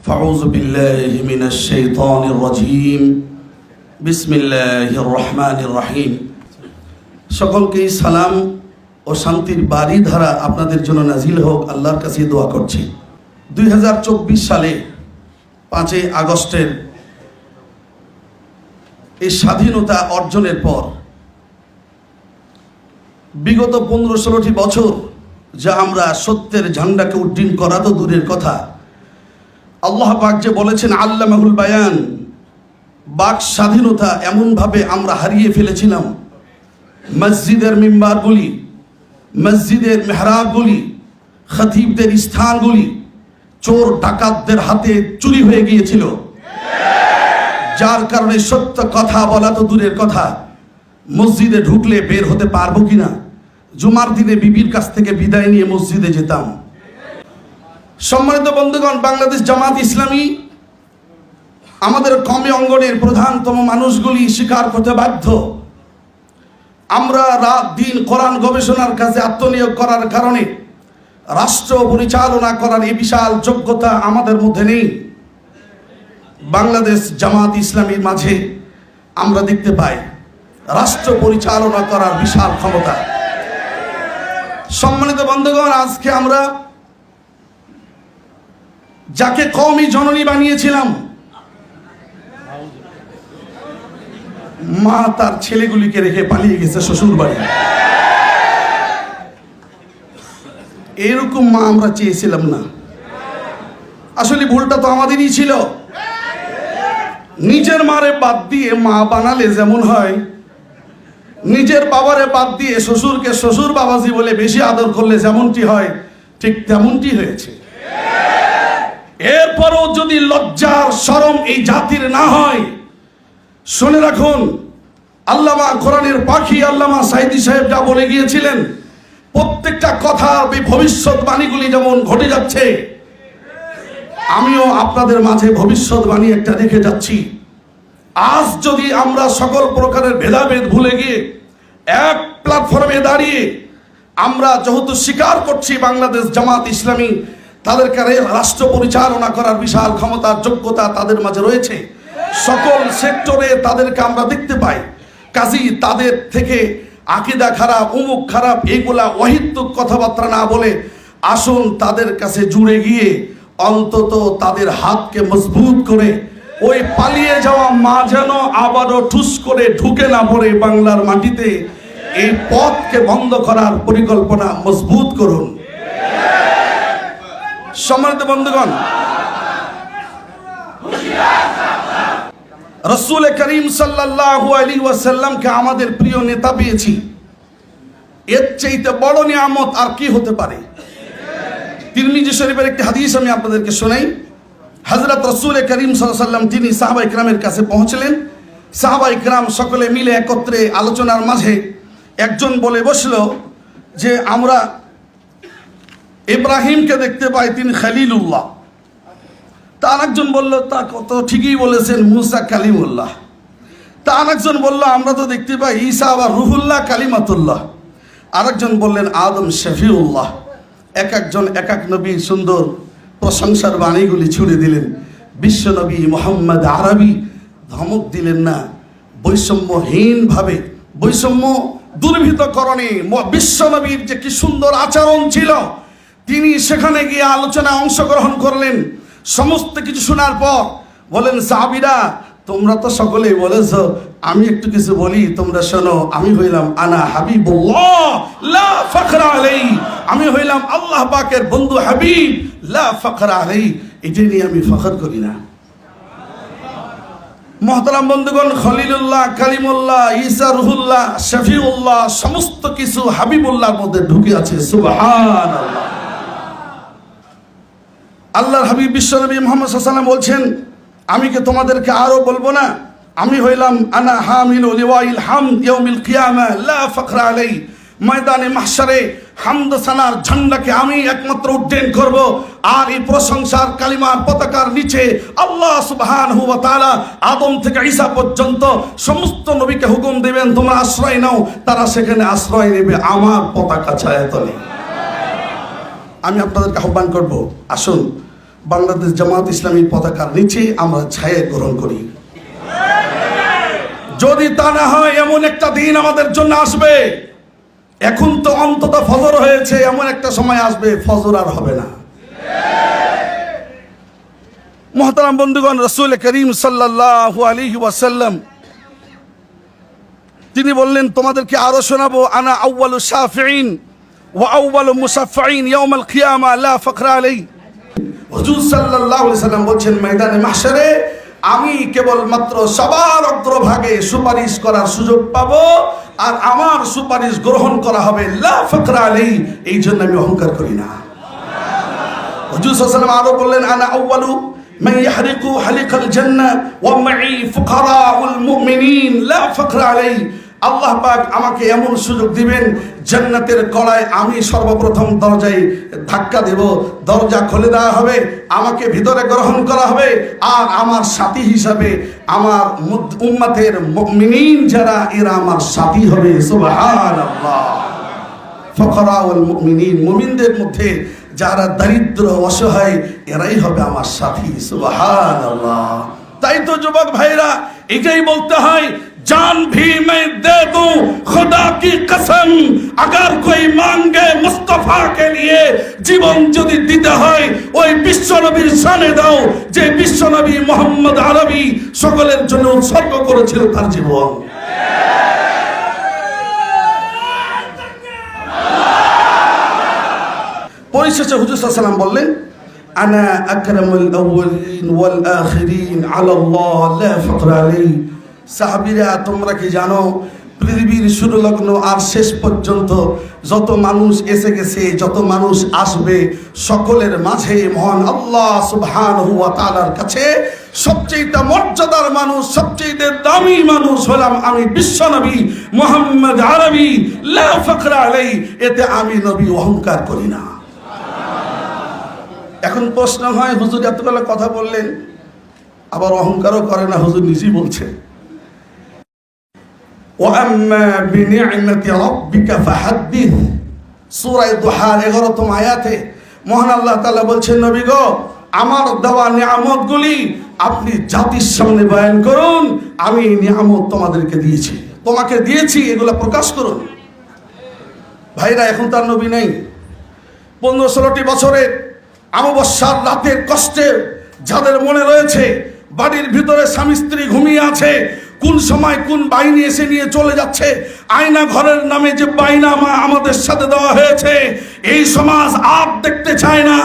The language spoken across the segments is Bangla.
فأعوذ بالله من الشيطان الرجيم بسم الله الرحمن الرحيم সকলকে সালাম ও শান্তির বাড়ি ধারা আপনাদের জন্য নাজিল হোক আল্লাহর কাছে দোয়া করছি। 2024 সালে 5 আগস্টের এই স্বাধীনতা অর্জনের পর বিগত 15-16টি বছর যা আমরা সত্যের ঝান্ডাকে উড্ডীন করা তো দূরের কথা, আল্লাহ পাক যে বলেছেন আল্লামাহুল বায়ান, বাক স্বাধীনতা এমনভাবে আমরা হারিয়ে ফেলেছিলাম। মসজিদের মিম্বারগুলি, মসজিদের মেহরাবগুলি, খতিবদের স্থানগুলি চোর ডাকাতদের হাতে চুরি হয়ে গিয়েছিল, যার কারণে সত্য কথা বলা তো দূরের কথা, মসজিদে ঢুকলে বের হতে পারবো কিনা, জুমার দিনে বিবির কাছ থেকে বিদায় নিয়ে মসজিদে যেতাম। সম্মানিত বন্ধুগণ, বাংলাদেশ জামাত ইসলামী আমাদের কওমি অঙ্গনের প্রধানতম মানুষগুলি স্বীকার করতে বাধ্য, আমরা রাত দিন কোরআন গবেষণার কাজে আত্মনিয়োগ করার কারণে রাষ্ট্র পরিচালনা করার এই বিশাল যোগ্যতা আমাদের মধ্যে নেই। বাংলাদেশ জামাত ইসলামীর মাঝে আমরা দেখতে পাই রাষ্ট্র পরিচালনা করার বিশাল ক্ষমতা। সম্মানিত বন্ধুগণ, আজকে আমরা যাকে কওমি জননী বানিয়েছিলাম, মা তার ছেলেগুলিকে রেখে পালিয়ে গেছে শ্বশুর বাড়ি। এরকম মা আমরা চেয়েছিলাম না। আসলে ভুলটা তো আমাদেরই ছিল। নিজের মারে বাদ দিয়ে মা বানালে যেমন হয়, নিজের বাবারে বাদ দিয়ে শ্বশুরকে শ্বশুর বাবাজি বলে বেশি আদর করলে যেমনটি হয়, ঠিক তেমনটি হয়েছে। এরপরও যদি লজ্জার শরম এই জাতির না হয়, শুনে রাখুন, আল্লামা কোরআনের পাখি আল্লামা সাইদি সাহেব যা বলে গিয়েছিলেন, প্রত্যেকটা কথা ভবিষ্যৎবাণীগুলি যেমন ঘটে যাচ্ছে, আমিও আপনাদের মাঝে ভবিষ্যৎবাণী একটা রেখে যাচ্ছি। আজ যদি আমরা সকল প্রকারের ভেদাভেদ ভুলে গিয়ে এক প্ল্যাটফর্মে দাঁড়িয়ে আমরা যেহেতু স্বীকার করছি বাংলাদেশ জামাত ইসলামী তাদেরকে রাষ্ট্র পরিচালনা করার বিশাল ক্ষমতার যোগ্যতা তাদের মাঝে রয়েছে, সকল সেক্টরে তাদেরকে আমরা দেখতে পাই, কাজী তাদের থেকে আকীদা খারাপ, অমুক খারাপ, এগুলা অহিতুক কথাবার্তা না বলে আসুন তাদের কাছে জুড়ে গিয়ে অন্তত তাদের হাতকে মজবুত করে ওই পালিয়ে যাওয়া মা যেন আবারও ঠুস করে ঢুকে না পড়ে বাংলার মাটিতে, এই পথকে বন্ধ করার পরিকল্পনা মজবুত করুন। সম্মানিত বন্ধুগণ, রাসূল করিম সাল্লাল্লাহু আলাইহি ওয়াসাল্লামকে আমাদের প্রিয় নেতা পেয়েছি, এর চাইতে বড় নিয়ামত আর কি হতে পারে? তিরমিজি শরীফের একটি হাদিস আমি আপনাদেরকে শোনাই। হযরত রাসূল করিম সাল্লাল্লাহু আলাইহি ওয়াসাল্লাম তিনি সাহাবায়ে কেরামের কাছে পৌঁছলেন। সাহাবায়ে কেরাম সকলে মিলে একত্রে আলোচনার মাঝে একজন বলে বসলো যে আমরা ইব্রাহিমকে দেখতে পাই, তিনি খলিলুল্লাহ। তার একজন বলল, তা কত ঠিকই বলেছেন, মুসা কালিমুল্লাহ। তার একজন বলল, আমরা তো দেখতে পাই ঈসা আবার রুহুল্লাহ কালিমাতুল্লাহ। আরেকজন বললেন আদম শফিউল্লাহ। এক একজন এক এক নবীর সুন্দর প্রশংসার বাণীগুলি ছুড়ে দিলেন। বিশ্ব নবী মুহাম্মদ আরবি ধমক দিলেন না, বৈষম্যহীনভাবে, বৈষম্য দুর্বৃত্তকরণে বিশ্ব নবীর যে কি সুন্দর আচরণ ছিল, তিনি সেখানে গিয়ে আলোচনায় অংশগ্রহণ করলেন। সমস্ত কিছু শোনার পর বলেন, সাহাবীরা তোমরা তো সকলেই বলেছ, আমি একটু কিছু বলি, তোমরা শোনো। আমি হইলাম আনা হাবিবুল্লাহ লা ফখরা আলাইহি, আমি হইলাম আল্লাহ পাকের বন্ধু হাবিব, লা ফখরা আলাইহি, এটা নিয়ে আমি ফখর করি না। মহতারাম বন্ধুগণ, খলিলুল্লাহ, কালিমুল্লাহ, ঈসা রুহুল্লাহ, শফিউল্লাহ, সমস্ত কিছু হাবিবুল্লাহর মধ্যে ঢুকে আছে। সুবহানাল্লাহ। আল্লাহর হাবিব বিশ্বনবী মুহাম্মদ সাল্লাল্লাহু আলাইহি ওয়াসাল্লাম বলছেন, আমি কি তোমাদেরকে আরো বলবো না, আমি হইলাম আনা হামিলু লিওয়াইল হামদ ইয়াউমিল কিয়ামা লা ফখরা আলাইহি, ময়দানে মাহশারে হামদ সানার ঝান্ডাকে আমি একমাত্র উড্ডীন করব, আর এই প্রশংসার কালিমার পতাকার নিচে আল্লাহ সুবহানাহু ওয়া তাআলা আদম থেকে ঈসা পর্যন্ত সমস্ত নবীকে হুকুম দেবেন, তোমরা আশ্রয় নাও, তারা সেখানে আশ্রয় নেবে আমার পতাকা ছায়াতলে। আমি আপনাদেরকে আহ্বান করব, আসুন বাংলাদেশ জামাত ইসলামী পতাকার নিচে আমরা ছায়া গ্রহণ করি। যদি তা না হয়, এমন একটা দিন আমাদের জন্য আসবে, এখন তো অন্তত ফজর হয়েছে, এমন একটা সময় আসবে ফজর আর হবে না। মুহতারাম বন্ধুগণ, রাসূল করিম সাল্লাল্লাহু আলাইহি ওয়াসাল্লাম তিনি বললেন, তোমাদেরকে আরো শোনাবো, আনা আউয়ালু শাফিঈন ওয়া আউয়ালু মুশাফফিঈন ইয়াউমাল কিয়ামা লা ফাখরা আলাই। হুজুর সাল্লাল্লাহু আলাইহি সাল্লাম বলছেন, ময়দানে মাহশারে আমি কেবলমাত্র সবার অগ্রভাগে সুপারিশ করার সুযোগ পাবো, আর আমার সুপারিশ গ্রহণ করা হবে, লা ফাখরা আলাই, এই জন্য আমি অহংকার করি না। হুজুর সাল্লাল্লাহু আলাইহি সাল্লাম আরো বললেন, আনা আউয়ালু মান ইয়াহরিকু হালিকাল জান্নাহ ওয়া মাই ফুকারাউল মুমিনিন লা ফাখরা আলাই। আল্লাহ পাক আমাকে এমন সুযোগ দিবেন, জান্নাতের কড়ায় আমি সর্বপ্রথম দরজায় ধাক্কা দেব, দরজা খুলে দেওয়া হবে, আমাকে ভিতরে গ্রহণ করা হবে, আর আমার সাথী হিসাবে আমার উম্মতের মুমিনিন যারা, এরা আমার সাথী হবে। সুবহানাল্লাহ। ফুকারাউল মুমিনিন, মুমিনদের মধ্যে যারা দরিদ্র অসহায়, এরাই হবে আমার সাথী। সুবহানাল্লাহ। তাই তো যুবক ভাইরা, এটাই বলতে হয়, जान भी मैं दे दूं खुदा की कसम, अगर कोई मांगे मुस्तफा के लिए जीवन যদি দিতে হয়, ওই বিশ্ব নবীর শানে দাও, যে বিশ্ব নবী মুহাম্মদ আরবি সকলের জন্য উৎসর্গ করেছিল তার জীবন। পরিশেষে হুজুর সাল্লাল্লাহু আলাইহি ওয়াসাল্লাম বললেন, আনা আকরামুল আউয়ালিন ওয়াল আখিরিন আলাল্লাহ লা ফাখরা আলাই। সাহাবীরা, তোমরা কি জানো, পৃথিবীর শুরু লগ্ন আর শেষ পর্যন্ত যত মানুষ এসে গেছে, যত মানুষ আসবে, সকলের মাঝে মহান আল্লাহ সুবহানাহু ওয়া তাআলার কাছে সবচেয়ে মর্যাদার মানুষ, সবচেয়ে দামি মানুষ হলাম আমি, বিশ্ব নবী মুহাম্মদ আরবি, লা ফাখরা আলাই। এতে আমি নবী অহংকার করি না। এখন প্রশ্ন হয়, হুজুর এতগুলো কথা বললেন, আবার অহংকারও করে না, হুজুর নিজেই বলছে, وَأَمَّا بِنِعْمَةِ رَبِّكَ فَحَدِّثْ। সূরা দুহার 11তম আয়াতে মহান আল্লাহ তাআলা বলছেন, নবী গো, আমার দেওয়া নিয়ামতগুলি আপনি জাতির সামনে বয়ান করুন। আমি নিয়ামত তোমাদেরকে দিয়েছি, তোমাকে দিয়েছি, এগুলো প্রকাশ করুন। ভাইরা, এখন তার নবী নেই। 15-16টি বছরের অমাবস্যার রাতের কষ্টে যাদের মনে রয়েছে, বাড়ির ভিতরে স্বামী স্ত্রী ঘুমিয়ে আছে, কোন সময় কোন বাহিনী এসে নিয়ে চলে যাচ্ছে, আয়না ঘরের নামে যে বাইনা আমাদের সাথে দেওয়া হয়েছে, এই সমাজ আর দেখতে চায় না,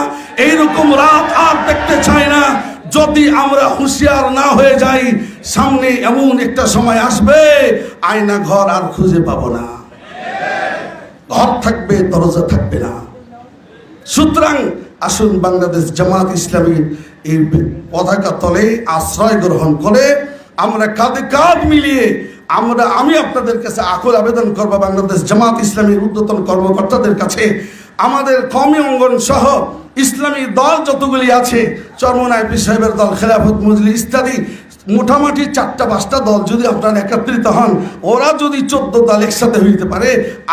এইরকম রাত আর দেখতে চায় না। যদি আমরা হুঁশিয়ার না হয়ে যাই, সামনে এমন একটা সময় আসবে, আয়না ঘর আর খুঁজে পাবো না, ঘর থাকবে দরজা থাকবে না। সুতরাং আসুন, বাংলাদেশ জামাত ইসলামীর এই পতাকা তলে আশ্রয় গ্রহণ করে আমরা কাঁধে কাঁধ মিলিয়ে আমি আপনাদের কাছে আকুল আবেদন করব, বাংলাদেশ জামাত ইসলামীর ঊর্ধ্বতন কর্মকর্তাদের কাছে, আমাদের কওমি অঙ্গন সহ ইসলামী দল যতগুলি আছে, চরমনায় পীর সাহেবের দল, খেলাফত মজলিস ইত্যাদি, মোটামুটি 4-5টা দল যদি আপনারা একত্রিত হন, ওরা যদি 14 দল একসাথে হইতে পারে,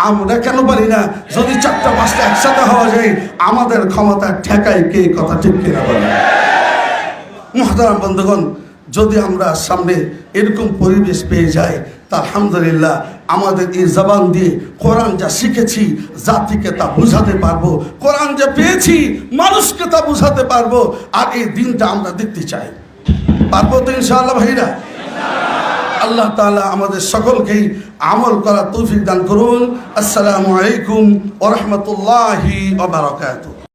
আমরা কেন পারি না? যদি 4-5টা একসাথে হওয়া যায়, আমাদের ক্ষমতা ঠেকায় কে? কথা ঠিক কিনা বলেন? মুহতারাম বন্ধুগণ, যদি আমরা সামনে এরকম পরিবেশ পেয়ে যাই, তা আলহামদুলিল্লাহ আমাদের এই জবান দিয়ে কোরআন যা শিখেছি, জাতিকে তা বুঝাতে পারবো, কোরআন যা পেয়েছি মানুষকে তা বুঝাতে পারবো, আর এই দিনটা আমরা দেখতে চাই। পারবো তো ইনশাআল্লাহ ভাইরা? আল্লাহ তাআলা আমাদের সকলকেই আমল করার তৌফিক দান করুন। আসসালামু আলাইকুম ওয়া রাহমাতুল্লাহি ওয়া বারাকাতুহু।